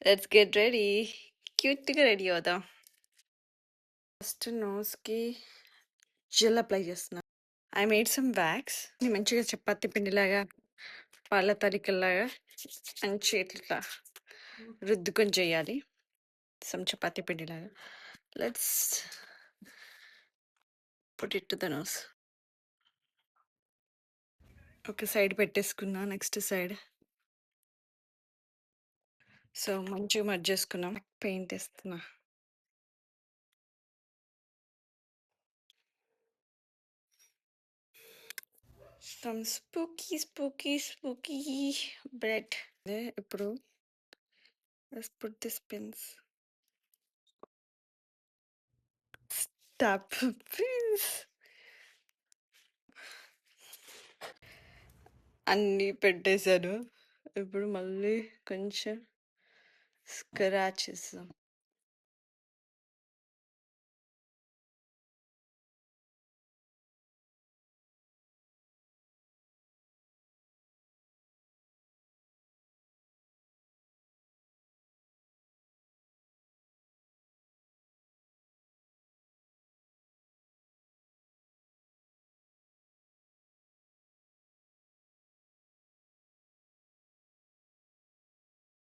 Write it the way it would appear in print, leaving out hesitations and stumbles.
Let's get ready. క్యూట్‌గా ready అవుదాం. First నోస్‌కి gel apply చేస్తున్నా. I made some wax. మంచిగా చపాతీ పిండిలాగా, పాల తాలికల్లాగా మంచి ఇట్లా రుద్దుకొని చేయాలి. సమ్ చపాతీ పిండిలాగా. Let's put it to the nose. ఒక సైడ్ పెట్టేసుకున్నా. Next side. సో మంచిగా మర్జ్ చేసుకున్నాం. పెయింట్ ఏస్తున్నా. Some spooky bread. ఇప్పుడు let's put this pins. Stop please. అన్నీ పెట్టేశాను. ఇప్పుడు మళ్ళీ కొంచెం స్క్రాచ్ చేస్తాం.